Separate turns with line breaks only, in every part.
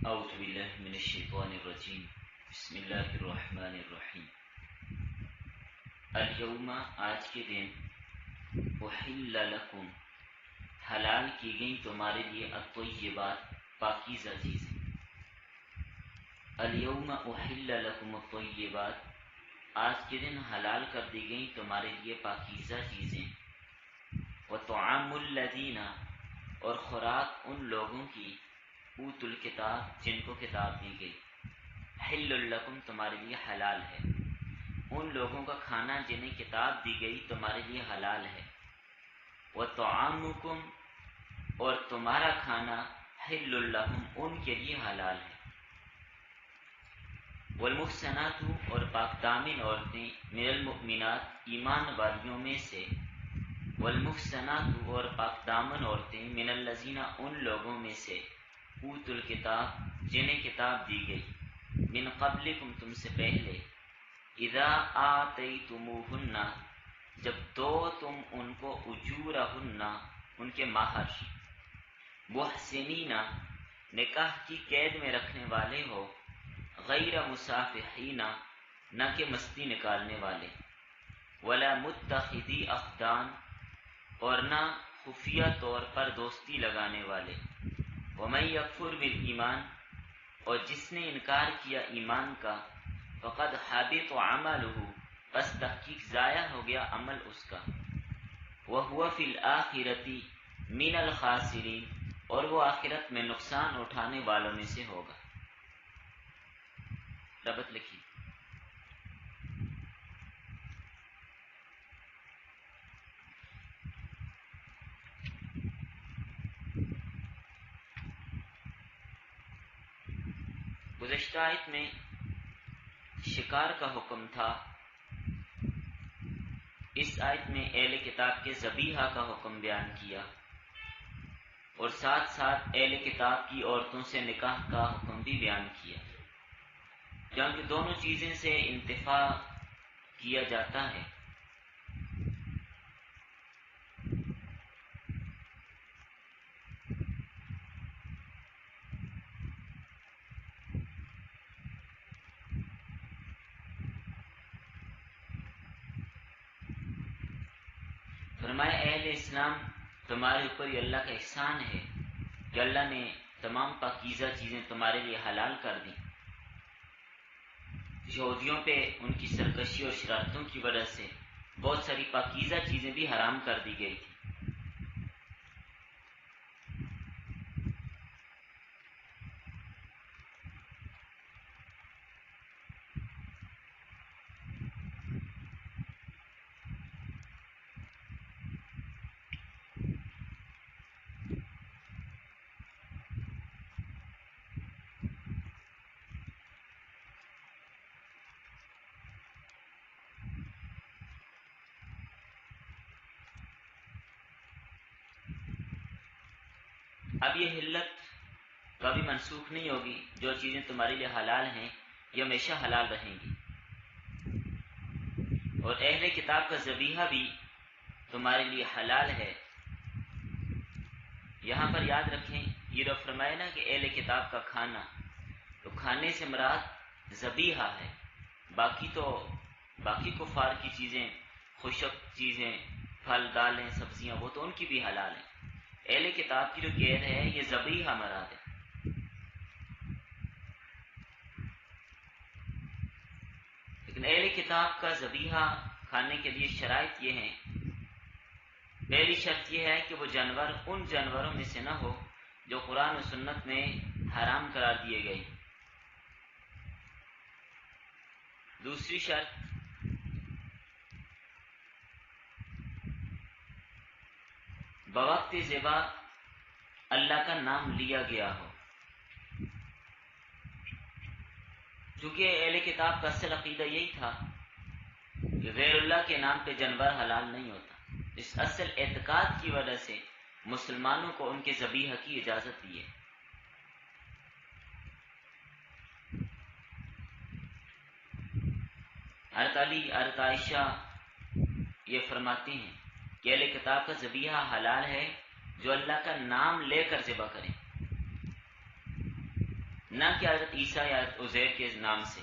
اعوذ باللہ من الشیطان الرجیم بسم اللہ الرحمن الرحیم الیوم آج کے دن احل لکم حلال کی گئی تمہارے لیے الطیبات پاکیزہ چیزیں. الیوم احل لکم الطیبات آج کے دن حلال کر دی گئی تمہارے لیے پاکیزہ چیزیں. وطعام الذین اور خوراک ان لوگوں کی اوت الکتاب جن کو کتاب دی گئی. حل لکم تمہارے لیے حلال ہے. ان لوگوں کا کھانا جنہیں کتاب دی گئی تمہارے لیے حلال ہے. وطعامکم اور تمہارا کھانا حل لہم ان کے لیے حلال ہے. والمحصنات اور پاک دامن عورتیں من المؤمنات ایمان والیوں میں سے. والمحصنات اور پاک دامن عورتیں من الذین ان لوگوں میں سے اوت الکتاب جنہیں کتاب دی گئی. من قبلکم تم سے پہلے. اذا آتیتموہن جب دو تم ان کو اجورہن ان کے مہر. محسنین نکاح کی قید میں رکھنے والے ہو. غیر مسافحین نہ کہ مستی نکالنے والے. ولا متخذی اخدان اور نہ خفیہ طور پر دوستی لگانے والے. ومن یکفر بالایمان اور جس نے انکار کیا ایمان کا. فقد حبط عملہ پس تحقیق ضائع ہو گیا عمل اس کا. وہو فی الآخرۃ من الخاسرین اور وہ آخرت میں نقصان اٹھانے والوں میں سے ہوگا. ربط لکھی. گزشتہ آیت میں شکار کا حکم تھا. اس آیت میں اہل کتاب کے ذبیحہ کا حکم بیان کیا اور ساتھ ساتھ اہل کتاب کی عورتوں سے نکاح کا حکم بھی بیان کیا. کیونکہ دونوں چیزیں سے انتفاع کیا جاتا ہے. فرمایا اہل اسلام تمہارے اوپر یہ اللہ کا احسان ہے کہ اللہ نے تمام پاکیزہ چیزیں تمہارے لیے حلال کر دیں. یہودیوں پہ ان کی سرکشی اور شرارتوں کی وجہ سے بہت ساری پاکیزہ چیزیں بھی حرام کر دی گئی تھی. اب یہ حلت کبھی منسوخ نہیں ہوگی. جو چیزیں تمہارے لیے حلال ہیں یہ ہمیشہ حلال رہیں گی. اور اہل کتاب کا ذبیحہ بھی تمہارے لیے حلال ہے. یہاں پر یاد رکھیں یہ جو فرمایا نا کہ اہل کتاب کا کھانا، تو کھانے سے مراد ذبیحہ ہے. باقی کفار کی چیزیں، خشک چیزیں، پھل دالیں سبزیاں، وہ تو ان کی بھی حلال ہیں. اہل کتاب کی جو قید ہے یہ ذبیحہ مراد ہے. لیکن اہل کتاب کا ذبیحہ کھانے کے لیے شرائط یہ ہیں. پہلی شرط یہ ہے کہ وہ جانور ان جانوروں میں سے نہ ہو جو قرآن و سنت میں حرام قرار دیے گئے. دوسری شرط بوقت ذبح اللہ کا نام لیا گیا ہو. چونکہ اہل کتاب کا اصل عقیدہ یہی تھا کہ غیر اللہ کے نام پہ جانور حلال نہیں ہوتا. اس اصل اعتقاد کی وجہ سے مسلمانوں کو ان کے ذبیحہ کی اجازت دی ہے. حضرت علی حضرت عائشہ یہ فرماتے ہیں کہ اہل کتاب کا ذبیحہ حلال ہے جو اللہ کا نام لے کر ذبح کریں. نہ کہ حضرت عیسیٰ یا حضرت عزیر کے نام سے،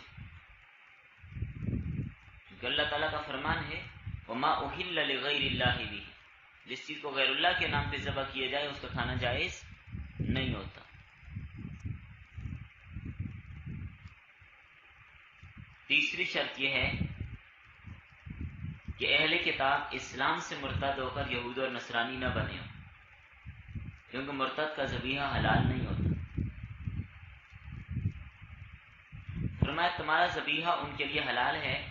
کیونکہ اللہ تعالیٰ کا فرمان ہے وَمَا أُحِلَّ لِغَيْرِ اللَّهِ بِهِ، جس چیز کو غیر اللہ کے نام پہ ذبح کیا جائے اس کا کھانا جائز نہیں ہوتا۔ تیسری شرط یہ ہے کہ اہل کتاب اسلام سے مرتد ہو کر یہود اور نصرانی نہ بنے ہو، کیونکہ مرتد کا ذبیحہ حلال نہیں ہوتا۔ فرمایا تمہارا ذبیحہ ان کے لیے حلال ہے،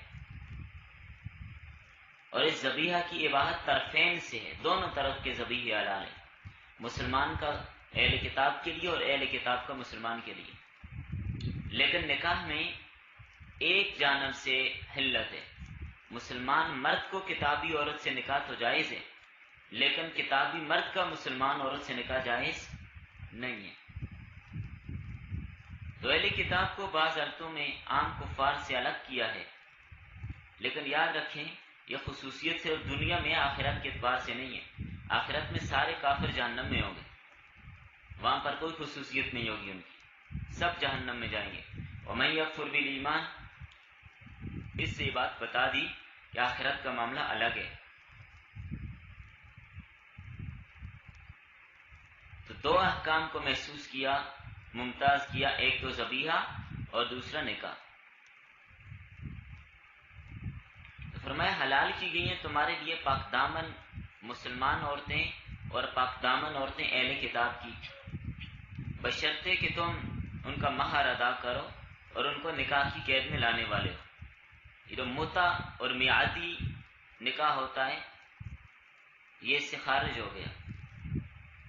اور اس ذبیحہ کی اباحت طرفین سے ہے، دونوں طرف کے ذبیحے حلال ہے، مسلمان کا اہل کتاب کے لیے اور اہل کتاب کا مسلمان کے لیے۔ لیکن نکاح میں ایک جانب سے حلت ہے، مسلمان مرد کو کتابی عورت سے نکاح تو جائز ہے، لیکن کتابی مرد کا مسلمان عورت سے نکاح جائز نہیں ہے۔ تو اہل کتاب کو بعض حالتوں میں عام کفار سے الگ کیا ہے، لیکن یاد رکھیں یہ خصوصیت صرف دنیا میں آخرت کے اعتبار سے نہیں ہے۔ آخرت میں سارے کافر جہنم میں ہوں گے، وہاں پر کوئی خصوصیت نہیں ہوگی ان کی، سب جہنم میں جائیں گے۔ وَمَن يَكْفُرْ بِالْإِيمَانِ، اس سے یہ بات بتا دی کہ آخرت کا معاملہ الگ ہے۔ تو دو احکام کو محسوس کیا، ممتاز کیا، ایک تو ذبیحہ اور دوسرا نکاح۔ تو فرمایا حلال کی گئی ہیں تمہارے لیے پاک دامن مسلمان عورتیں اور پاک دامن عورتیں اہل کتاب کی، بشرطے کہ تم ان کا مہر ادا کرو اور ان کو نکاح کی قید میں لانے والے ہو۔ یہ جو متع اور میعادی نکاح ہوتا ہے یہ اس سے خارج ہو گیا،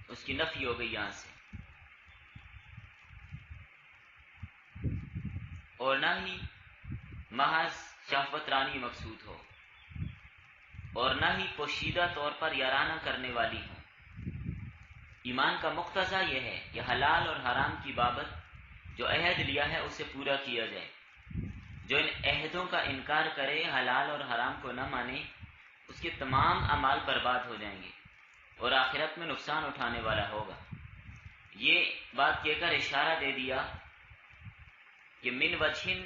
اس کی نفی ہو گئی یہاں سے۔ اور نہ ہی محض شہوت رانی مقصود ہو، اور نہ ہی پوشیدہ طور پر یارانہ کرنے والی ہوں۔ ایمان کا مقتضا یہ ہے کہ حلال اور حرام کی بابت جو عہد لیا ہے اسے پورا کیا جائے۔ جو ان عہدوں کا انکار کرے، حلال اور حرام کو نہ مانے، اس کے تمام اعمال برباد ہو جائیں گے اور آخرت میں نقصان اٹھانے والا ہوگا۔ یہ بات کہہ کر اشارہ دے دیا کہ من وجہن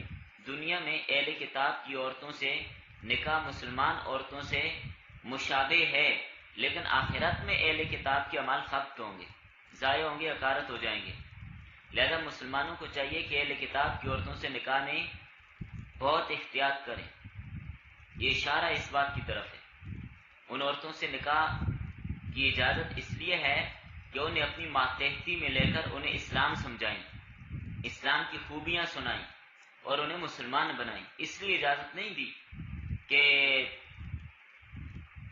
دنیا میں اہل کتاب کی عورتوں سے نکاح مسلمان عورتوں سے مشابہ ہے، لیکن آخرت میں اہل کتاب کے اعمال خبط ہوں گے، ضائع ہوں گے، اکارت ہو جائیں گے۔ لہذا مسلمانوں کو چاہیے کہ اہل کتاب کی عورتوں سے نکاح میں بہت احتیاط کریں۔ یہ اشارہ اس بات کی طرف ہے، ان عورتوں سے نکاح کی اجازت اس لیے ہے کہ انہیں اپنی ماتحتی میں لے کر انہیں اسلام سمجھائیں، اسلام کی خوبیاں سنائیں اور انہیں مسلمان بنائیں۔ اس لیے اجازت نہیں دی کہ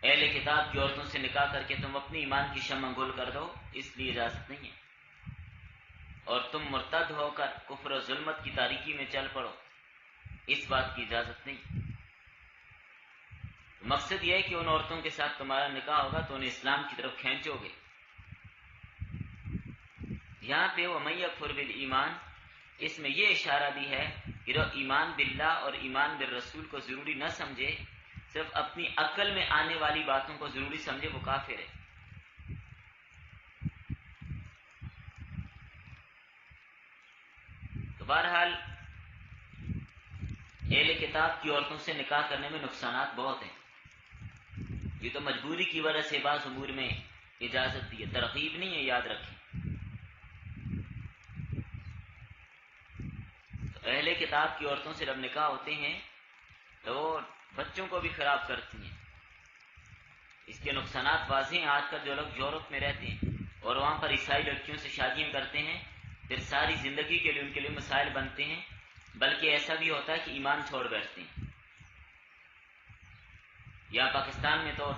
اہل کتاب کی عورتوں سے نکاح کر کے تم اپنی ایمان کی شمع گل کر دو، اس لیے اجازت نہیں ہے۔ اور تم مرتد ہو کر کفر و ظلمت کی تاریکی میں چل پڑو، اس بات کی اجازت نہیں۔ مقصد یہ ہے کہ ان عورتوں کے ساتھ تمہارا نکاح ہوگا تو انہیں اسلام کی طرف کھینچو گے۔ یہاں پہ وَمَن يَكْفُرْ بِالْإِيمَانِ، اس میں یہ اشارہ بھی ہے کہ جو ایمان باللہ اور ایمان بالرسول کو ضروری نہ سمجھے، صرف اپنی عقل میں آنے والی باتوں کو ضروری سمجھے، وہ کافر ہے۔ تو بہرحال اہل کتاب کی عورتوں سے نکاح کرنے میں نقصانات بہت ہیں۔ یہ تو مجبوری کی وجہ سے بعض امور میں اجازت دی ہے، ترغیب نہیں ہے، یاد رکھیں۔ تو اہل کتاب کی عورتوں سے جب نکاح ہوتے ہیں تو وہ بچوں کو بھی خراب کرتی ہیں۔ اس کے نقصانات واضح ہیں۔ آج کل جو لوگ یورپ میں رہتے ہیں اور وہاں پر عیسائی لڑکیوں سے شادیاں کرتے ہیں، پھر ساری زندگی کے لیے ان کے لیے مسائل بنتے ہیں، بلکہ ایسا بھی ہوتا ہے کہ ایمان چھوڑ بیٹھتے ہیں۔ یہاں پاکستان میں تو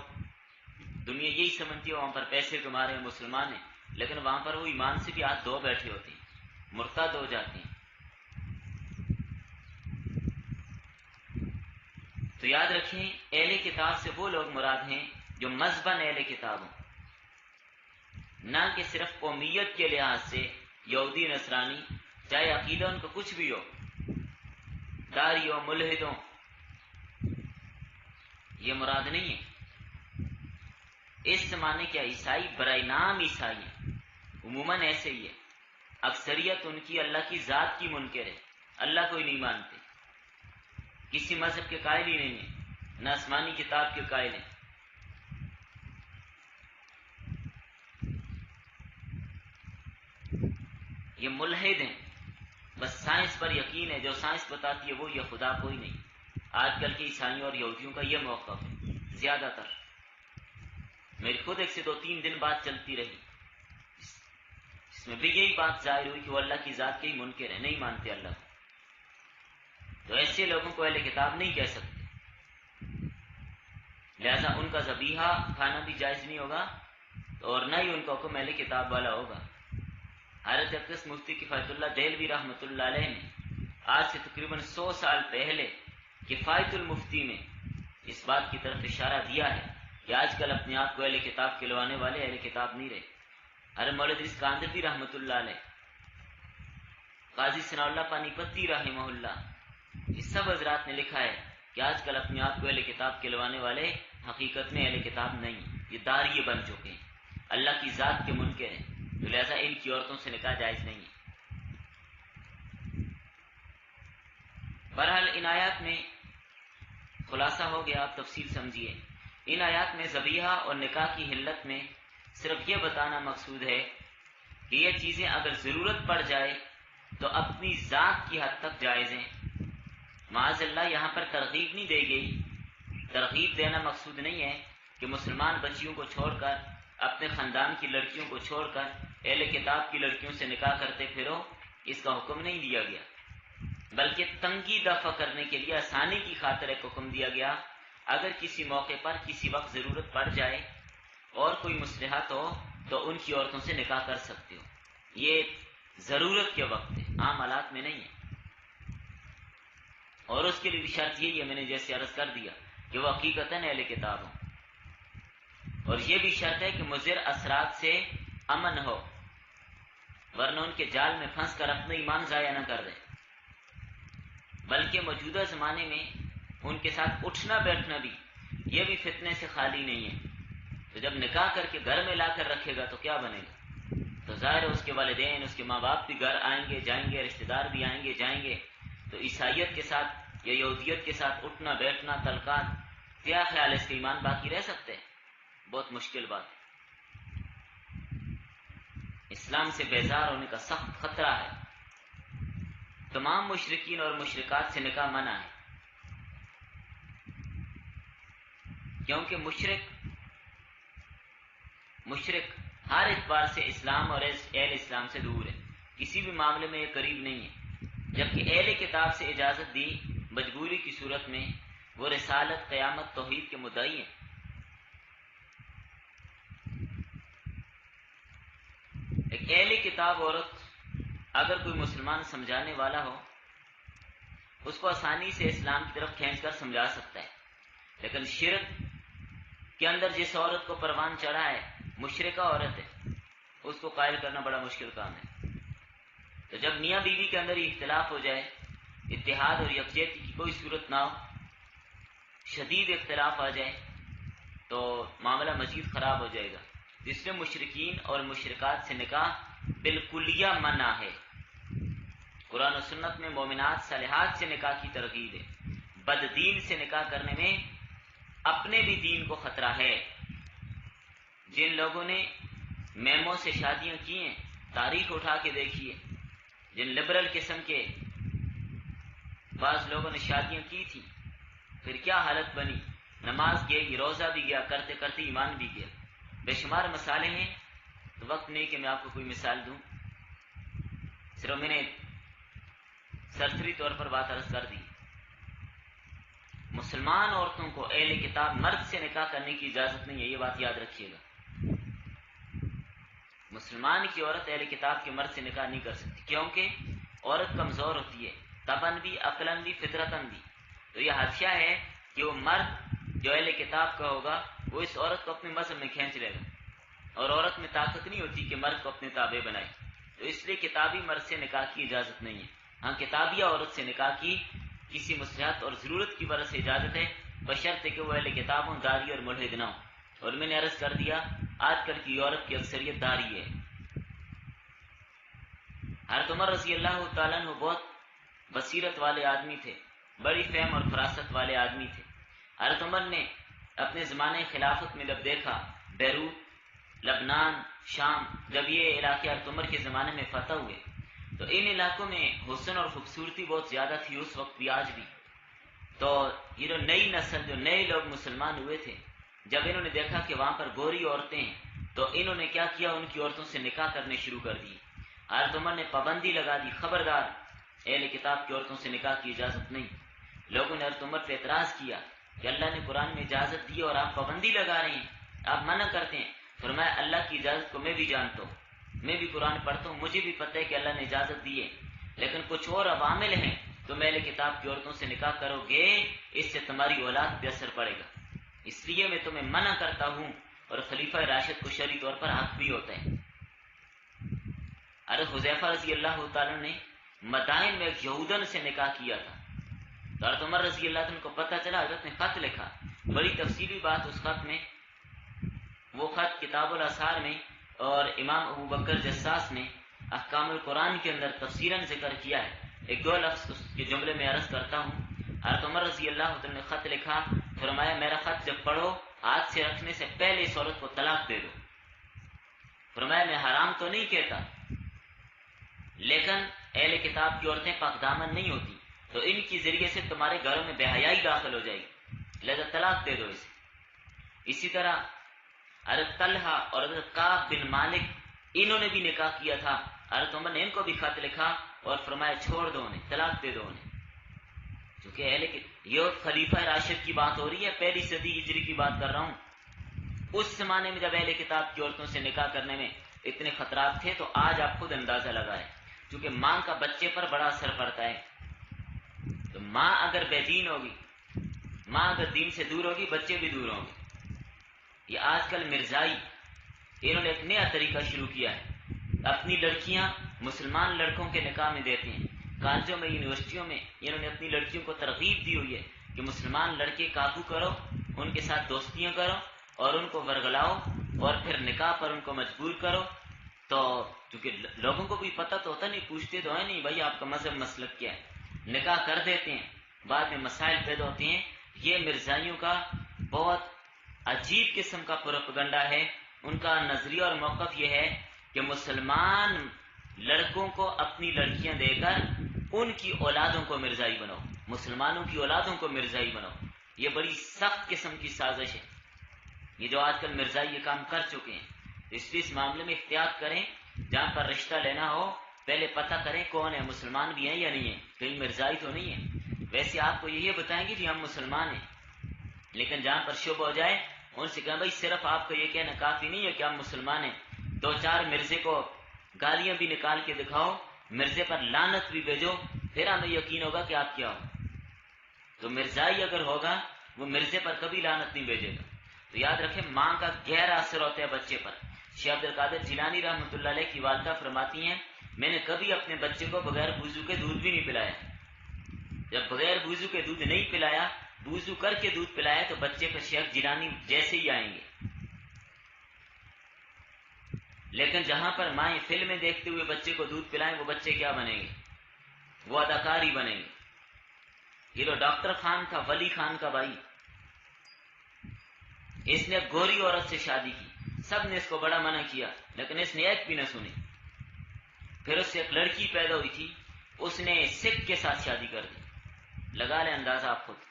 دنیا یہی سمجھتی ہے وہاں پر پیسے کما رہے ہیں، مسلمان ہیں، لیکن وہاں پر وہ ایمان سے بھی ہاتھ دھو بیٹھے ہوتے ہیں، مرتد ہو جاتے ہیں۔ تو یاد رکھیں اہل کتاب سے وہ لوگ مراد ہیں جو مذہباً اہل کتاب ہوں، نہ کہ صرف قومیت کے لحاظ سے یہودی نصرانی، چاہے عقیدہ ان کو کچھ بھی ہو، داری ہو، ملحد ہو، یہ مراد نہیں ہے۔ اس زمانے کے عیسائی برائے نام عیسائی ہیں، عموماً ایسے ہی ہے، اکثریت ان کی اللہ کی ذات کی منکر ہے، اللہ کو ہی نہیں مانتے، کسی مذہب کے قائل ہی نہیں ہیں، نہ آسمانی کتاب کے قائل ہیں۔ یہ ملحد ہیں، بس سائنس پر یقین ہے، جو سائنس بتاتی ہے وہ، یہ خدا کوئی نہیں۔ آج کل کے عیسائیوں اور یہودیوں کا یہ موقف ہے زیادہ تر۔ میری خود ایک سے 2-3 دن بعد چلتی رہی، اس میں بھی یہی بات ظاہر ہوئی کہ وہ اللہ کی ذات کے ہی منکر ہیں، نہیں مانتے اللہ کو۔ تو ایسے لوگوں کو اہل کتاب نہیں کہہ سکتے، لہذا ان کا ذبیحہ کھانا بھی جائز نہیں ہوگا، اور نہ ہی ان کا حکم اہل کتاب والا ہوگا۔ حضرت اقدس مفتی کفایت اللہ دہلوی رحمۃ اللہ علیہ نے آج سے تقریباً 100 سال پہلے کفایت المفتی میں اس بات کی طرف اشارہ دیا ہے کہ آج کل اپنے آپ کو اہل کتاب کہلوانے والے اہل کتاب نہیں رہے۔ حضرت مولوی ادریس کاندھلوی رحمۃ اللہ علیہ، قاضی ثناء اللہ پانی پتی رحمہ اللہ، اس سب حضرات نے لکھا ہے کہ آج کل اپنے آپ کو اہل کتاب کہلوانے والے حقیقت میں اہل کتاب نہیں، یہ داریے بن چکے ہیں، اللہ کی ذات کے منکر ہیں، تو لہذا ان کی عورتوں سے نکاح جائز نہیں ہے۔ بہرحال ان آیات میں خلاصہ ہو گیا، آپ تفصیل سمجھیے۔ ان آیات میں ذبیحہ اور نکاح کی حلت میں صرف یہ بتانا مقصود ہے کہ یہ چیزیں اگر ضرورت پڑ جائے تو اپنی ذات کی حد تک جائز ہیں۔ معاذ اللہ یہاں پر ترغیب نہیں دی گئی، ترغیب دینا مقصود نہیں ہے کہ مسلمان بچیوں کو چھوڑ کر، اپنے خاندان کی لڑکیوں کو چھوڑ کر اہل کتاب کی لڑکیوں سے نکاح کرتے پھرو، اس کا حکم نہیں دیا گیا، بلکہ تنگی دفع کرنے کے لیے، آسانی کی خاطر ایک حکم دیا گیا، اگر کسی موقع پر کسی وقت ضرورت پڑ جائے اور کوئی مصلحت ہو تو ان کی عورتوں سے نکاح کر سکتے ہو۔ یہ ضرورت کے وقت ہے، عام حالات میں نہیں ہے، اور اس کے لیے بھی شرط یہی ہے، میں نے جیسے عرض کر دیا کہ وہ حقیقتاً اہل کتاب ہوں، اور یہ بھی شرط ہے کہ مضر اثرات سے امن ہو، ورنہ ان کے جال میں پھنس کر اپنا ایمان ضائع نہ کر دیں، بلکہ موجودہ زمانے میں ان کے ساتھ اٹھنا بیٹھنا بھی، یہ بھی فتنے سے خالی نہیں ہے۔ تو جب نکاح کر کے گھر میں لا کر رکھے گا تو کیا بنے گا؟ تو ظاہر ہے اس کے والدین، اس کے ماں باپ بھی گھر آئیں گے جائیں گے، رشتہ دار بھی آئیں گے جائیں گے، تو عیسائیت کے ساتھ یا یہودیت کے ساتھ اٹھنا بیٹھنا تعلقات، کیا خیال ہے اس کا ایمان باقی رہ سکتے ہیں؟ بہت مشکل بات ہے۔ اسلام سے بیزار ہونے کا سخت خطرہ ہے۔ تمام مشرکین اور مشرکات سے نکاح منع ہے، کیونکہ مشرک ہر اعتبار سے اسلام اور اہل اسلام سے دور ہے، کسی بھی معاملے میں یہ قریب نہیں ہے، جبکہ اہل کتاب سے اجازت دی مجبوری کی صورت میں وہ رسالت، قیامت، توحید کے مدعی ہیں۔ ایک اہل کتاب عورت اگر کوئی مسلمان سمجھانے والا ہو، اس کو آسانی سے اسلام کی طرف کھینچ کر سمجھا سکتا ہے، لیکن شرک کے اندر جس عورت کو پروان چڑھا ہے، مشرکہ عورت ہے، اس کو قائل کرنا بڑا مشکل کام ہے۔ تو جب میاں بیوی کے اندر اختلاف ہو جائے، اتحاد اور یکجہتی کی کوئی صورت نہ ہو، شدید اختلاف آ جائے، تو معاملہ مزید خراب ہو جائے گا۔ اس لیے مشرکین اور مشرکات سے نکاح بالکلیہ منع ہے۔ قرآن و سنت میں مومنات صالحات سے نکاح کی ترغیب ہے۔ بد دین سے نکاح کرنے میں اپنے بھی دین کو خطرہ ہے۔ جن لوگوں نے میموں سے شادیاں کی ہیں، تاریخ اٹھا کے دیکھیے، جن لبرل قسم کے بعض لوگوں نے شادیاں کی تھیں، پھر کیا حالت بنی، نماز گئی، روزہ بھی گیا، کرتے کرتے ایمان بھی گیا، بے شمار مسالے ہیں۔ تو وقت نہیں کہ میں آپ کو کوئی مثال دوں، صرف میں نے سرسری طور پر بات عرض کر دی۔ مسلمان عورتوں کو اہل کتاب مرد سے نکاح کرنے کی اجازت نہیں ہے، یہ بات یاد رکھیے گا۔ مسلمان کی عورت اہل کتاب کے مرد سے نکاح نہیں کر سکتی، کیونکہ عورت کمزور ہوتی ہے، طبعاً بھی، عقلاً بھی، فطرتاً بھی۔ تو یہ حادثہ ہے کہ وہ مرد جو اہل کتاب کا ہوگا وہ اس عورت کو اپنے مذہب میں کھینچ لے گا، اور عورت میں طاقت نہیں ہوتی کہ مرد کو اپنے تابع بنائے، تو اس لیے کتابی مرد سے نکاح کی اجازت نہیں ہے۔ ہاں کتابیہ عورت سے نکاح کی کسی مصلحت اور ضرورت کی وجہ سے اجازت ہے، بشرطے کہ وہ اہل کتاب ہوں، داری اور ملحد نہ ہوں۔ اور میں نے عرض کر دیا آج کل کی یورپ کی اکثریت داری ہے، حضرت عمر رضی اللہ تعالیٰ عنہ بہت بصیرت والے آدمی تھے، بڑی فہم اور فراست والے آدمی تھے۔ حضرت عمر نے اپنے زمانے خلافت میں جب دیکھا بیروت، لبنان، شام، جب یہ علاقے حضرت عمر کے زمانے میں فتح ہوئے تو ان علاقوں میں حسن اور خوبصورتی بہت زیادہ تھی اس وقت بھی، آج بھی۔ تو یہ جو نئی نسل، جو نئے لوگ مسلمان ہوئے تھے، جب انہوں نے دیکھا کہ وہاں پر گوری عورتیں ہیں تو انہوں نے کیا کیا، ان کی عورتوں سے نکاح کرنے شروع کر دی۔ حضرت عمر نے پابندی لگا دی، خبردار اہل کتاب کی عورتوں سے نکاح کی اجازت نہیں۔ لوگوں نے حضرت عمر پہ اعتراض کیا کہ اللہ نے قرآن میں اجازت دی اور آپ پابندی لگا رہے ہیں، آپ منع کرتے ہیں۔ فرمایا اللہ کی اجازت کو میں بھی جانتا ہوں، میں بھی قرآن پڑھتا ہوں، مجھے بھی پتہ ہے کہ اللہ نے اجازت دی ہے، لیکن کچھ اور عوامل ہیں، تم اہل کتاب کی عورتوں سے نکاح کرو گے اس سے تمہاری اولاد پہ اثر پڑے گا، اس لیے میں تمہیں منع کرتا ہوں۔ اور خلیفہ راشد کو شرعی طور پر حق بھی ہوتا ہے۔ حضرت حذیفہ رضی اللہ تعالیٰ نے مدائن میں ایک یہودن سے نکاح کیا تھا، تو حضرت عمر رضی اللہ عنہ کو پتہ چلا، حضرت نے خط لکھا، بڑی تفصیلی بات اس خط میں، وہ خط کتاب الاثار میں اور امام ابو بکر جساس نے احکام القرآن کے اندر تفصیلاً ذکر کیا ہے۔ ایک دو لفظ اس کے جملے میں عرض کرتا ہوں۔ حضرت عمر رضی اللہ عنہ نے خط لکھا، فرمایا میرا خط جب پڑھو ہاتھ سے رکھنے سے پہلے اس عورت کو طلاق دے دو۔ فرمایا میں حرام تو نہیں کہتا، لیکن اہل کتاب کی عورتیں پاک دامن نہیں ہوتی تو ان کی ذریعے سے تمہارے گھروں میں بے حیائی داخل ہو جائے گی، لہذا طلاق دے دو اسے۔ اسی طرح حضرت طلحہ اور حضرت کعب بن مالک انہوں نے بھی نکاح کیا تھا، حضرت عمر نے ان کو بھی خط لکھا اور فرمایا چھوڑ دو انہیں، طلاق دے دو انہیں، کیونکہ یہ خلیفہ راشد کی بات ہو رہی ہے، پہلی صدی ہجری کی بات کر رہا ہوں۔ اس زمانے میں جب اہل کتاب کی عورتوں سے نکاح کرنے میں اتنے خطرات تھے تو آج آپ خود اندازہ لگائیں، کیونکہ ماں کا بچے پر بڑا اثر پڑتا ہے۔ تو ماں اگر بے دین ہوگی، ماں اگر دین سے دور ہوگی، بچے بھی دور ہوں گے۔ یہ آج کل مرزائی انہوں نے ایک نیا طریقہ شروع کیا ہے، اپنی لڑکیاں مسلمان لڑکوں کے نکاح میں دیتے ہیں۔ کالجوں میں، یونیورسٹیوں میں انہوں نے اپنی لڑکیوں کو ترغیب دی ہوئی ہے کہ مسلمان لڑکے قابو کرو، ان کے ساتھ دوستیاں کرو اور ان کو ورگلاؤ اور پھر نکاح پر ان کو مجبور کرو۔ تو کیونکہ لوگوں کو بھی پتہ تو ہوتا نہیں، پوچھتے تو ہے نہیں بھائی آپ کا مذہب مسلک کیا ہے، نکاح کر دیتے ہیں، بعد میں مسائل پیدا ہوتے ہیں۔ یہ مرزائیوں کا بہت عجیب قسم کا پروپیگنڈا ہے۔ ان کا نظریہ اور موقف یہ ہے کہ مسلمان لڑکوں کو اپنی لڑکیاں دے کر ان کی اولادوں کو مرزائی بناؤ، مسلمانوں کی اولادوں کو مرزائی بناؤ۔ یہ بڑی سخت قسم کی سازش ہے، یہ جو آج کل مرزائی یہ کام کر چکے ہیں۔ اس لیے اس معاملے میں احتیاط کریں، جہاں پر رشتہ لینا ہو پہلے پتہ کریں کون ہے، مسلمان بھی ہیں یا نہیں ہیں، کہیں مرزائی تو نہیں ہے۔ ویسے آپ کو یہ بتائیں گے کہ ہم مسلمان ہیں، لیکن جہاں پر شبہ ہو جائے ان سے کہیں بھائی صرف آپ کو یہ کہنا کافی نہیں ہے کہ ہم مسلمان ہیں، دو چار مرزے کو گالیاں بھی نکال کے دکھاؤ، مرزے پر لعنت بھی بھیجو، پھر ہمیں یقین ہوگا کہ آپ کیا ہو۔ تو مرزائی اگر ہوگا وہ مرزے پر کبھی لعنت نہیں بھیجے گا۔ تو یاد رکھیں ماں کا گہرا اثر ہوتا ہے بچے پر۔ شیخ عبد القادر جیلانی رحمۃ اللہ علیہ کی والدہ فرماتی ہیں میں نے کبھی اپنے بچے کو بغیر وضو کے دودھ بھی نہیں پلایا، جب بغیر وضو کے دودھ نہیں پلایا، وضو کر کے دودھ پلایا تو بچے پر شیخ جیلانی جیسے ہی آئیں گے۔ لیکن جہاں پر مائیں فلمیں دیکھتے ہوئے بچے کو دودھ پلائیں، وہ بچے کیا بنیں گے؟ وہ اداکار ہی بنیں گے۔ یہ جو ڈاکٹر خان تھا، ولی خان کا بھائی، اس نے گوری عورت سے شادی کی، سب نے اس کو بڑا منع کیا لیکن اس نے ایک بھی نہ سنی۔ پھر اس سے ایک لڑکی پیدا ہوئی تھی، اس نے سکھ کے ساتھ شادی کر دی۔ لگا لیں اندازہ آپ خود،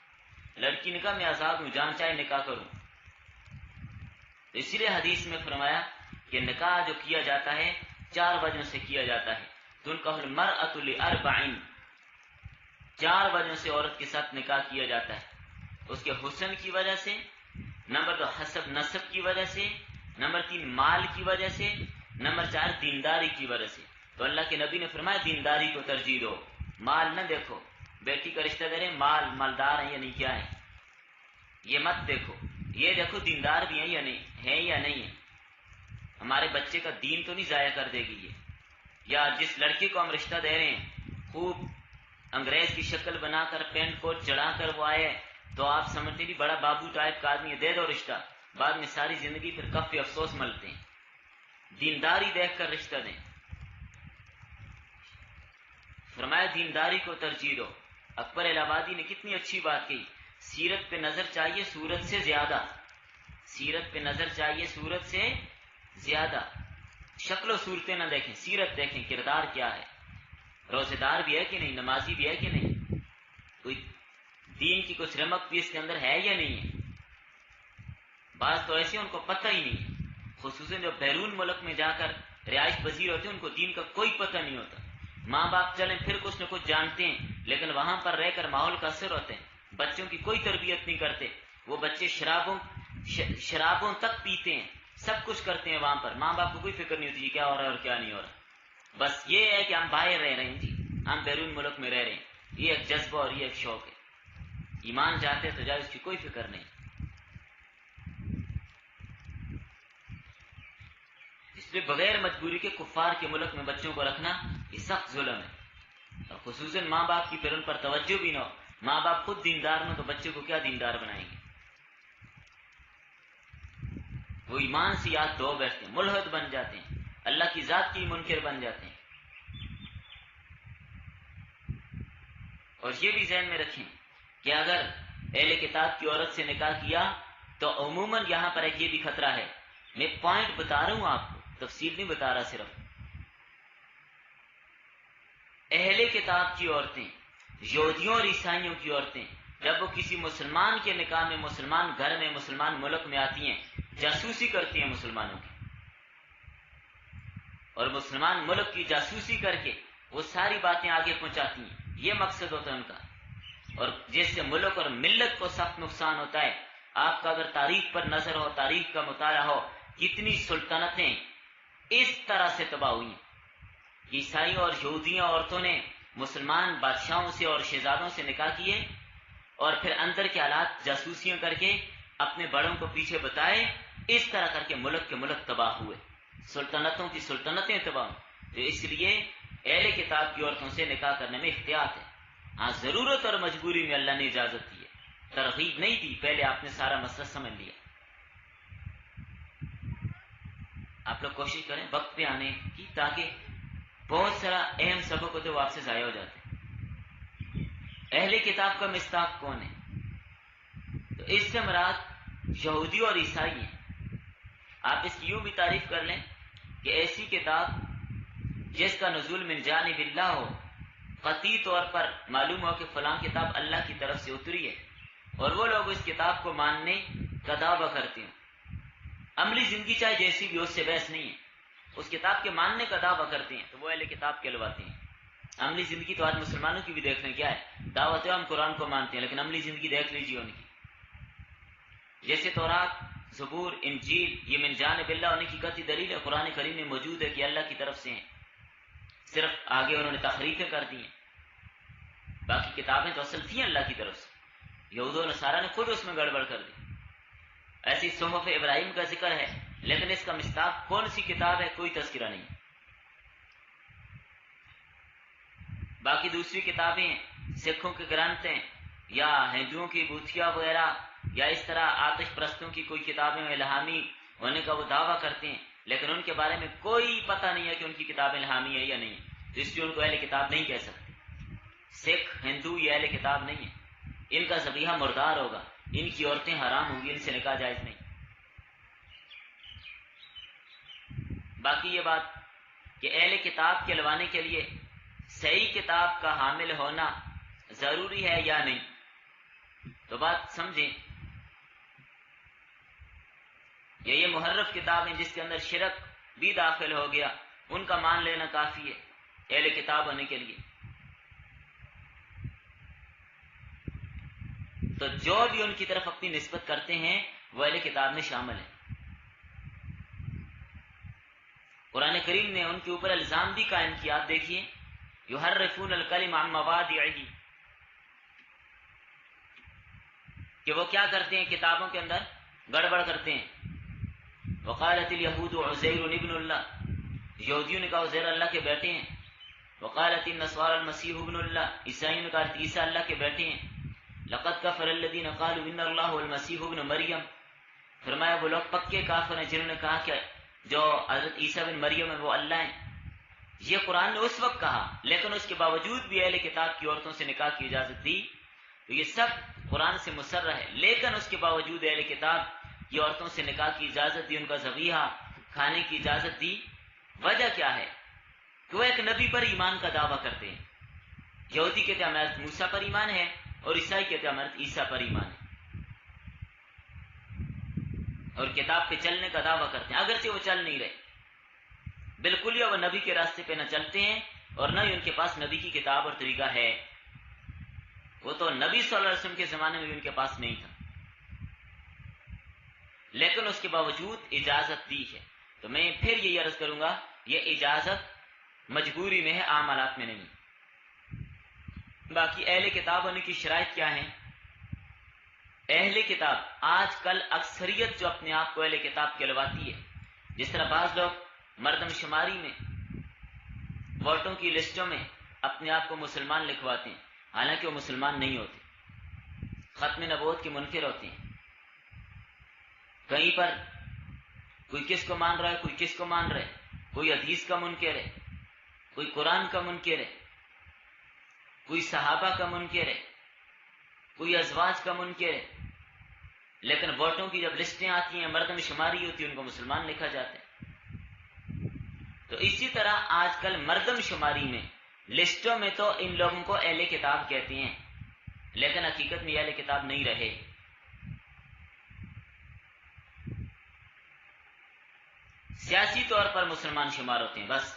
لڑکی نے کہا میں آزاد ہوں، جان چاہے نکاح کروں۔ اسی لیے حدیث میں فرمایا کہ نکاح جو کیا جاتا ہے 4 وجہوں سے کیا جاتا ہے۔ تنکح المرأة لأربع، 4 وجہوں سے عورت کے ساتھ نکاح کیا جاتا ہے، اس کے حسن کی وجہ سے، نمبر 2 حسب نسب کی وجہ سے، نمبر 3 مال کی وجہ سے، نمبر 4 دینداری کی وجہ سے۔ تو اللہ کے نبی نے فرمایا دینداری کو ترجیح دو، مال نہ دیکھو، بیٹی کا رشتہ دے رہے ہیں مالدار ہیں یا نہیں، کیا ہے یہ مت دیکھو، یہ دیکھو دیندار بھی ہیں یا نہیں ہے، ہمارے بچے کا دین تو نہیں ضائع کر دے گی یہ، یا جس لڑکی کو ہم رشتہ دے رہے ہیں خوب انگریز کی شکل بنا کر پینٹ کوٹ چڑھا کر وہ آئے تو آپ سمجھتے بھی بڑا بابو ٹائپ کا آدمی ہے، دے دو رشتہ، بعد میں ساری زندگی پھر کف افسوس ملتے ہیں۔ دینداری دیکھ کر رشتہ دیں۔ فرمایا دینداری کو ترجیح دو۔ اکبر الہ آبادی نے کتنی اچھی بات کہی، سیرت پہ نظر چاہیے صورت سے زیادہ، سیرت پہ نظر چاہیے صورت سے زیادہ۔ شکل و صورتیں نہ دیکھیں، سیرت دیکھیں، کردار کیا ہے، روزے دار بھی ہے کہ نہیں، نمازی بھی ہے کہ نہیں، کوئی دین کی کچھ رمق بھی اس کے اندر ہے یا نہیں ہے۔ بعض تو ایسے ان کو پتہ ہی نہیں ہے، خصوصاً جو بیرون ملک میں جا کر رہائش پذیر ہوتے ہیں، ان کو دین کا کوئی پتہ نہیں ہوتا۔ ماں باپ چلیں پھر کچھ نہ کچھ جانتے ہیں، لیکن وہاں پر رہ کر ماحول کا اثر ہوتے ہیں، بچوں کی کوئی تربیت نہیں کرتے، وہ بچے شرابوں تک پیتے ہیں، سب کچھ کرتے ہیں وہاں پر، ماں باپ کو کوئی فکر نہیں ہوتی کیا ہو رہا ہے اور کیا نہیں ہو رہا، بس یہ ہے کہ ہم باہر رہ رہے ہیں جی، ہم بیرون ملک میں رہ رہے ہیں، یہ ایک جذبہ اور یہ ایک شوق ہے۔ ایمان جاتے تو جائے، اس کی کوئی فکر نہیں۔ اس لیے بغیر مجبوری کے کفار کے ملک میں بچوں کو رکھنا یہ سخت ظلم ہے، اور خصوصاً ماں باپ کی پھر ان پر توجہ بھی نہ ہو، ماں باپ خود دیندار نہ تو بچے کو کیا دیندار بنائیں گے، وہ ایمان سے یاد دھو بیٹھتے ہیں، ملحد بن جاتے ہیں، اللہ کی ذات کی منکر بن جاتے ہیں۔ اور یہ بھی ذہن میں رکھیں کہ اگر اہل کتاب کی عورت سے نکاح کیا تو عموماً یہاں پر ایک یہ بھی خطرہ ہے، میں پوائنٹ بتا رہا ہوں آپ کو، تفصیل نہیں بتا رہا، صرف اہل کتاب کی عورتیں، یہودیوں اور عیسائیوں کی عورتیں جب وہ کسی مسلمان کے نکاح میں، مسلمان گھر میں، مسلمان ملک میں آتی ہیں، جاسوسی کرتی ہیں مسلمانوں کی، اور مسلمان ملک کی جاسوسی کر کے وہ ساری باتیں آگے پہنچاتی ہیں، یہ مقصد ہوتا ہے ان کا، اور جس سے ملک اور ملت کو سخت نقصان ہوتا ہے۔ آپ کا اگر تاریخ پر نظر ہو، تاریخ کا مطالعہ ہو، کتنی سلطنتیں اس طرح سے تباہ ہوئی، عیسائی اور یہودیاں عورتوں نے مسلمان بادشاہوں سے اور شہزادوں سے نکاح کیے، اور پھر اندر کے حالات جاسوسیاں کر کے اپنے بڑوں کو پیچھے بتائے، اس طرح کر کے ملک تباہ ہوئے، سلطنتوں کی سلطنتیں تباہ ہوئیں۔ تو اس لیے اہل کتاب کی عورتوں سے نکاح کرنے میں احتیاط ہے، ہاں ضرورت اور مجبوری میں اللہ نے اجازت دی ہے، ترغیب نہیں دی، پہلے آپ نے سارا مسئلہ سمجھ لیا۔ آپ لوگ کوشش کریں وقت پہ آنے کی، تاکہ بہت سارا اہم سبق ہوتے وہ آپ سے ضائع ہو جاتے ہیں۔ اہل کتاب کا مصداق کون ہے؟ تو اس سے مراد یہودی اور عیسائی ہیں۔ آپ اس کی یوں بھی تعریف کر لیں کہ ایسی کتاب جس کا نزول من جانب اللہ ہو، قطعی طور پر معلوم ہو کہ فلاں کتاب اللہ کی طرف سے اتری ہے، اور وہ لوگ اس کتاب کو ماننے کا دعویٰ کرتے ہیں، عملی زندگی چاہے جیسی بھی، اس سے بحث نہیں ہے، اس کتاب کے ماننے کا دعویٰ کرتے ہیں تو وہ اہل کتاب کہلواتے ہیں۔ عملی زندگی تو آج مسلمانوں کی بھی دیکھ لیں، کیا ہے دعوت ہے، ہم قرآن کو مانتے ہیں، لیکن عملی زندگی دیکھ لیجیے ان کی، جیسے تورات، زبور، انجیل، یہ من جانب اللہ ہونے کی قطعی دلیل ہے، قرآن کریم میں موجود ہے کہ اللہ کی طرف سے ہیں، صرف آگے انہوں نے تحریفیں کر دی ہیں، باقی کتابیں تو اصل تھیں اللہ کی طرف سے، یہود و نصارہ نے خود اس میں گڑبڑ کر دی۔ ایسی صحف ابراہیم کا ذکر ہے، لیکن اس کا مصداق کون سی کتاب ہے کوئی تذکرہ نہیں۔ باقی دوسری کتابیں سکھوں کے گرنتھ ہیں، یا ہندوؤں کی بوتھیا وغیرہ، یا اس طرح آتش پرستوں کی کوئی کتابیں الہامی ہونے کا وہ دعویٰ کرتے ہیں، لیکن ان کے بارے میں کوئی پتہ نہیں ہے کہ ان کی کتابیں الہامی ہے یا نہیں، تو اس لیے ان کو اہل کتاب نہیں کہہ سکتے۔ سکھ، ہندو یہ اہل کتاب نہیں ہے، ان کا ذبیحہ مردار ہوگا، ان کی عورتیں حرام ہوں گی، ان سے نکاح جائز نہیں۔ باقی یہ بات کہ اہل کتاب کہلوانے کے لیے صحیح کتاب کا حامل ہونا ضروری ہے یا نہیں، تو بات سمجھیں، یہ محرف کتاب ہیں جس کے اندر شرک بھی داخل ہو گیا، ان کا مان لینا کافی ہے اہل کتاب ہونے کے لیے۔ تو جو بھی ان کی طرف اپنی نسبت کرتے ہیں وہ اہل کتاب میں شامل ہیں۔ قرآن کریم نے ان کے اوپر الزام بھی قائم کیا، آپ دیکھیے، یحرفون الکلم عن مواضعہ، کہ وہ کیا کرتے ہیں، کتابوں کے اندر گڑبڑ کرتے ہیں۔ وقالت الیہود عزیر ابن اللہ، یہودیوں نے کہا عزیر اللہ کے بیٹے ہیں۔ وقالت النصارى المسیح ابن اللہ، عیسائیوں نے کہا عیسیٰ اللہ کے بیٹے ہیں۔ لقد کفر الذین قالوا ان اللہ هو المسیح ابن مریم، فرمایا وہ لوگ پکے کافر ہیں جنہوں نے کہا کہ جو حضرت عیسیٰ بن مریم ہے وہ اللہ ہیں۔ یہ قرآن نے اس وقت کہا، لیکن اس کے باوجود بھی اہل کتاب کی عورتوں سے نکاح کی اجازت دی، تو یہ سب قرآن سے مسرح ہے، لیکن اس کے باوجود اہل کتاب کی عورتوں سے نکاح کی اجازت دی، ان کا ذبیحہ کھانے کی اجازت دی۔ وجہ کیا ہے؟ کہ وہ ایک نبی پر ایمان کا دعویٰ کرتے ہیں۔ یہودی کہتے ہیں ہمیں حضرت موسیٰ پر ایمان ہے، اور عیسائی کہتے ہیں ہمیں حضرت عیسیٰ پر ایمان ہے، اور کتاب پہ چلنے کا دعویٰ کرتے ہیں، اگرچہ وہ چل نہیں رہے بالکل ہی، وہ نبی کے راستے پہ نہ چلتے ہیں اور نہ ہی ان کے پاس نبی کی کتاب اور طریقہ ہے۔ وہ تو نبی صلی اللہ علیہ وسلم کے زمانے میں بھی ان کے پاس نہیں تھا، لیکن اس کے باوجود اجازت دی ہے۔ تو میں پھر یہ عرض کروں گا، یہ اجازت مجبوری میں ہے، عام حالات میں نہیں۔ باقی اہل کتاب ہونے کی شرائط کیا ہیں؟ اہل کتاب آج کل اکثریت جو اپنے آپ کو اہل کتاب کہلواتی ہے، جس طرح بعض لوگ مردم شماری میں، ووٹوں کی لسٹوں میں اپنے آپ کو مسلمان لکھواتے ہیں، حالانکہ وہ مسلمان نہیں ہوتے، ختم نبوت کے منکر ہوتے ہیں۔ کہیں پر کوئی کس کو مان رہا ہے، کوئی کس کو مان رہا ہے، کوئی حدیث کا منکر ہے، کوئی قرآن کا منکر ہے، کوئی صحابہ کا منکر ہے، کوئی ازواج کا منکر ہے، لیکن ووٹوں کی جب لسٹیں آتی ہیں، مردم شماری ہوتی ہے، ان کو مسلمان لکھا جاتا ہے۔ تو اسی طرح آج کل مردم شماری میں، لسٹوں میں تو ان لوگوں کو اہل کتاب کہتے ہیں، لیکن حقیقت میں اہل کتاب نہیں رہے۔ سیاسی طور پر مسلمان شمار ہوتے ہیں بس۔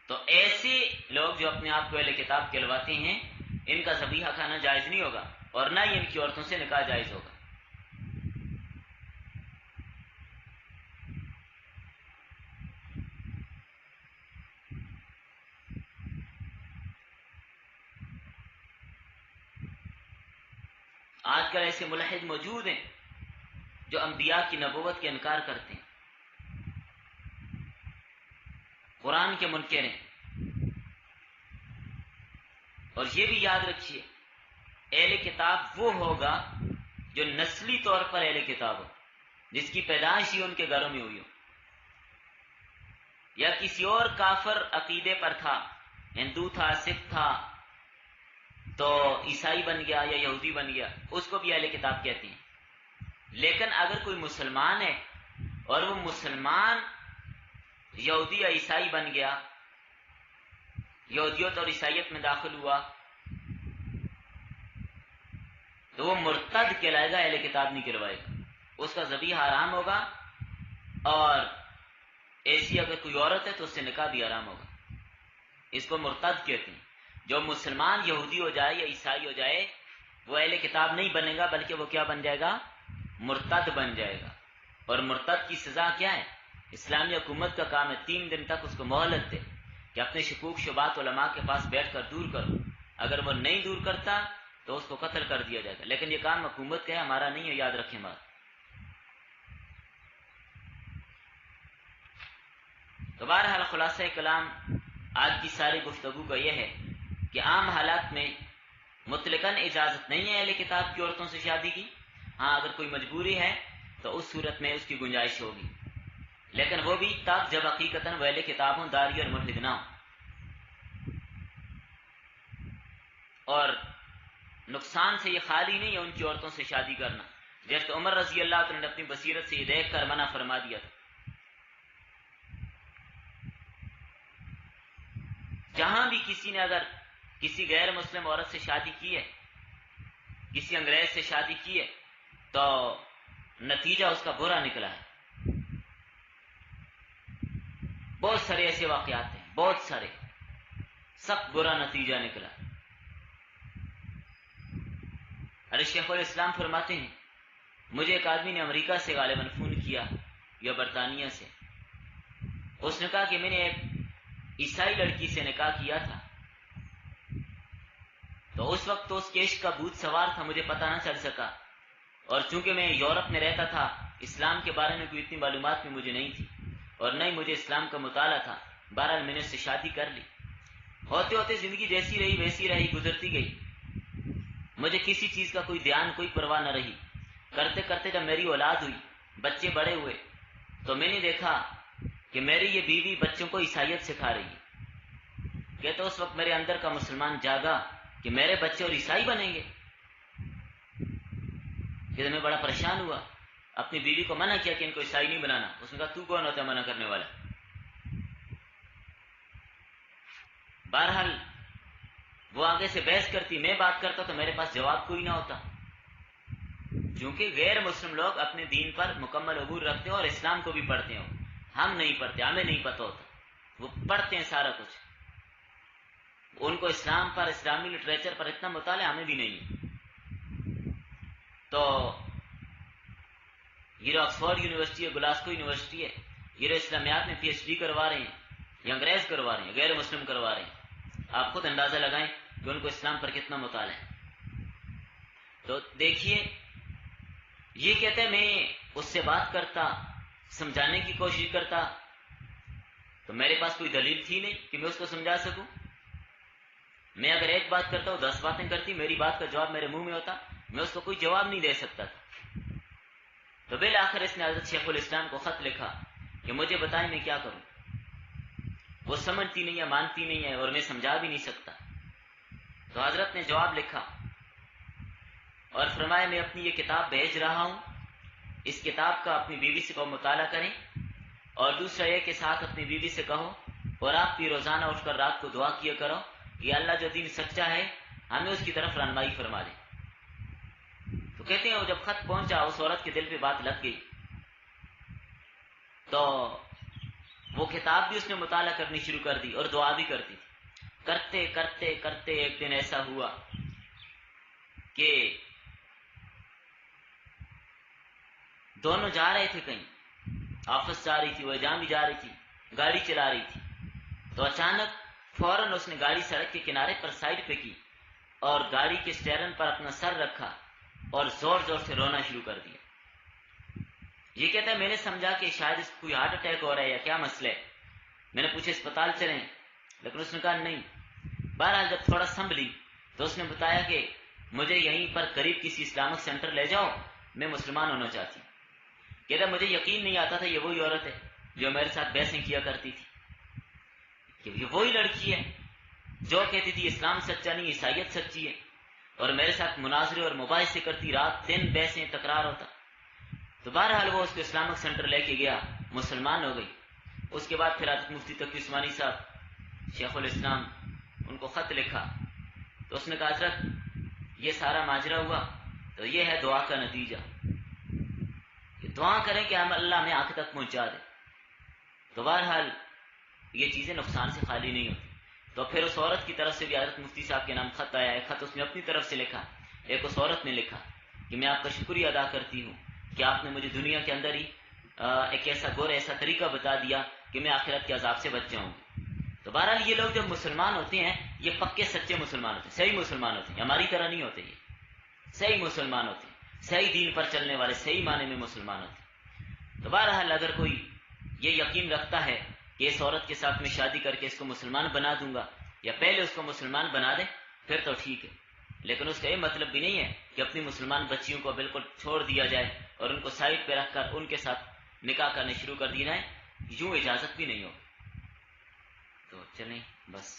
تو ایسے لوگ جو اپنے آپ کو اہل کتاب کہلواتے ہیں، ان کا ذبیحہ کھانا جائز نہیں ہوگا، اور نہ ہی ان کی عورتوں سے نکاح جائز ہوگا۔ آج کل ایسے ملحد موجود ہیں جو انبیاء کی نبوت کے انکار کرتے ہیں، قرآن کے منکر ہیں۔ اور یہ بھی یاد رکھیے، اہل کتاب وہ ہوگا جو نسلی طور پر اہل کتاب ہو، جس کی پیدائش ہی ان کے گھروں میں ہوئی ہو، یا کسی اور کافر عقیدے پر تھا، ہندو تھا، سکھ تھا تو عیسائی بن گیا یا یہودی بن گیا، اس کو بھی اہل کتاب کہتے ہیں۔ لیکن اگر کوئی مسلمان ہے اور وہ مسلمان یہودی یا عیسائی بن گیا، یہودیت اور عیسائیت میں داخل ہوا، تو وہ مرتد کہلائے گا، اہل کتاب نہیں کہلوائے گا، اس کا ذبیحہ حرام ہوگا، اور ایسی اگر کوئی عورت ہے تو اس سے نکاح بھی حرام ہوگا۔ اس کو مرتد کہتے ہیں۔ جو مسلمان یہودی ہو جائے یا عیسائی ہو جائے، وہ اہل کتاب نہیں بنے گا، بلکہ وہ کیا بن جائے گا؟ مرتد بن جائے گا۔ اور مرتد کی سزا کیا ہے؟ اسلامی حکومت کا کام ہے 3 دن تک اس کو مہلت دے کہ اپنے شکوک شبہات علماء کے پاس بیٹھ کر دور کرو، اگر وہ نہیں دور کرتا تو اس کو قتل کر دیا جائے گا۔ لیکن یہ کام حکومت کا ہے، ہمارا نہیں ہے، یاد رکھیں بات۔ تو بہرحال خلاصہ کلام آج کی ساری گفتگو کا یہ ہے کہ عام حالات میں مطلقاً اجازت نہیں ہے اہل کتاب کی عورتوں سے شادی کی۔ ہاں اگر کوئی مجبوری ہے تو اس صورت میں اس کی گنجائش ہوگی، لیکن وہ بھی تب جب حقیقتاً وہ اہل کتاب ہوں، داری اور ملحد نہ ہوں۔ اور نقصان سے یہ خالی نہیں ہے ان کی عورتوں سے شادی کرنا، جیسے عمر رضی اللہ عنہ نے اپنی بصیرت سے یہ دیکھ کر منع فرما دیا تھا۔ جہاں بھی کسی نے اگر کسی غیر مسلم عورت سے شادی کی ہے، کسی انگریز سے شادی کی ہے، تو نتیجہ اس کا برا نکلا ہے۔ بہت سارے ایسے واقعات ہیں، بہت سارے، سخت برا نتیجہ نکلا۔ ارے شیخ الاسلام فرماتے ہیں، مجھے ایک آدمی نے امریکہ سے غالباً فون کیا یا برطانیہ سے، اس نے کہا کہ میں نے ایک عیسائی لڑکی سے نکاح کیا تھا، تو اس وقت تو اس کے عشق کا بھوت سوار تھا، مجھے پتہ نہ چل سکا، اور چونکہ میں یورپ میں رہتا تھا، اسلام کے بارے میں کوئی اتنی معلومات بھی مجھے نہیں تھی، اور نہ ہی مجھے اسلام کا مطالعہ تھا۔ بہرحال میں نے اس سے شادی کر لی، ہوتے ہوتے زندگی جیسی رہی ویسی رہی، گزرتی گئی، مجھے کسی چیز کا کوئی دھیان، کوئی پرواہ نہ رہی۔ کرتے کرتے جب میری اولاد ہوئی، بچے بڑے ہوئے، تو میں نے دیکھا کہ میری یہ بیوی بچوں کو عیسائیت سکھا رہی ہے، کہتے اس وقت میرے اندر کا مسلمان جاگا کہ میرے بچے اور عیسائی بنیں گے. کہ میں بڑا پریشان ہوا، اپنی بیوی کو منع کیا کہ ان کو عیسائی نہیں بنانا. اس نے کہا تو کون ہوتا ہے منع کرنے والا؟ بہرحال وہ آگے سے بحث کرتی، میں بات کرتا تو میرے پاس جواب کوئی نہ ہوتا. چونکہ غیر مسلم لوگ اپنے دین پر مکمل عبور رکھتے ہیں اور اسلام کو بھی پڑھتے ہیں. ہم نہیں پڑھتے، ہمیں نہیں پتہ ہوتا. وہ پڑھتے ہیں سارا کچھ، ان کو اسلام پر، اسلامی لٹریچر پر اتنا مطالعہ ہمیں بھی نہیں ہے. تو یہ جو آکسفورڈ یونیورسٹی ہے، گلاسکو یونیورسٹی ہے، یہ جو اسلامیات میں پی ایچ ڈی کروا رہے ہیں، یہ انگریز کروا رہے ہیں، غیر مسلم کروا رہے ہیں. آپ خود اندازہ لگائیں کہ ان کو اسلام پر کتنا مطالعہ ہے. تو دیکھیے، یہ کہتے ہیں میں اس سے بات کرتا، سمجھانے کی کوشش کرتا، تو میرے پاس کوئی دلیل تھی نہیں کہ میں اس کو سمجھا سکوں. میں اگر ایک بات کرتا ہوں 10 باتیں کرتی، میری بات کا جواب میرے منہ میں ہوتا، میں اس کو کوئی جواب نہیں دے سکتا تھا. تو بالآخر اس نے حضرت شیخ الاسلام کو خط لکھا کہ مجھے بتائیں میں کیا کروں. وہ سمجھتی نہیں ہے، مانتی نہیں ہے، اور میں سمجھا بھی نہیں سکتا. تو حضرت نے جواب لکھا اور فرمایا میں اپنی یہ کتاب بھیج رہا ہوں، اس کتاب کا اپنی بیوی سے کہو مطالعہ کریں، اور دوسرا یہ کہ ساتھ اپنی بیوی سے کہو اور آپ بھی روزانہ اٹھ کر رات کو دعا کیا کرو کہ اللہ جو دین سچا ہے ہمیں اس کی طرف رہنمائی فرما دے. تو کہتے ہیں وہ جب خط پہنچا اس عورت کے دل پہ بات لگ گئی، تو وہ کتاب بھی اس نے مطالعہ کرنی شروع کر دی اور دعا بھی کرتی تھی. کرتے کرتے کرتے ایک دن ایسا ہوا کہ دونوں جا رہے تھے کہیں، آفس جا رہی تھی، وہ جہاں بھی جا رہی تھی، گاڑی چلا رہی تھی. تو اچانک فوراً اس نے گاڑی سڑک کے کنارے پر سائڈ پہ کی اور گاڑی کے اسٹیئرنگ پر اپنا سر رکھا اور زور زور سے رونا شروع کر دیا. یہ کہتا ہے میں نے سمجھا کہ شاید اس کو کوئی ہارٹ اٹیک ہو رہا ہے یا کیا مسئلہ ہے. میں نے پوچھا اسپتال چلیں، لیکن اس نے کہا نہیں. بہرحال جب تھوڑا سنبھلی تو اس نے بتایا کہ مجھے یہیں پر قریب کسی اسلامک سینٹر لے جاؤ، میں مسلمان ہونا چاہتی ہوں. کہتا مجھے یقین نہیں آتا تھا یہ وہی عورت ہے جو میرے ساتھ بحثیں کیا کرتی تھی، کہ یہ وہی لڑکی ہے جو کہتی تھی اسلام سچا نہیں، عیسائیت سچی ہے، اور میرے ساتھ مناظرے اور مباحثے کرتی، رات دن بحثیں تکرار ہوتا. تو بہرحال وہ اس کو اسلامک سینٹر لے کے گیا، مسلمان ہو گئی. اس کے بعد پھر حضرت مفتی تقی عثمانی صاحب شیخ الاسلام ان کو خط لکھا. تو اس نے کہا حضرت یہ سارا ماجرا ہوا تو یہ ہے دعا کا نتیجہ، کہ دعا کریں کہ ہم اللہ میں آنکھ تک پہنچا دے. تو بہرحال یہ چیزیں نقصان سے خالی نہیں ہوتی. تو پھر اس عورت کی طرف سے بھی حضرت مفتی صاحب کے نام خط آیا. ایک خط اس نے اپنی طرف سے لکھا، ایک اس عورت نے لکھا کہ میں آپ کا شکریہ ادا کرتی ہوں کہ آپ نے مجھے دنیا کے اندر ہی ایک ایسا گور ایسا طریقہ بتا دیا کہ میں آخرت کے عذاب سے بچ جاؤں. تو بہرحال یہ لوگ جب مسلمان ہوتے ہیں یہ پکے سچے مسلمان ہوتے ہیں، صحیح مسلمان ہوتے ہیں، ہماری طرح نہیں ہوتے. یہ صحیح مسلمان ہوتے ہیں، صحیح دین پر چلنے والے، صحیح معنی میں مسلمان ہوتے ہیں. تو بہرحال اگر کوئی یہ یقین رکھتا ہے کہ اس عورت کے ساتھ میں شادی کر کے اس کو مسلمان بنا دوں گا یا پہلے اس کو مسلمان بنا دے پھر تو ٹھیک ہے، لیکن اس کا یہ مطلب بھی نہیں ہے کہ اپنی مسلمان بچیوں کو بالکل چھوڑ دیا جائے اور ان کو سائڈ پہ رکھ کر ان کے ساتھ نکاح کرنے شروع کر دی جائے. یوں اجازت بھی نہیں ہو. تو چلیں بس.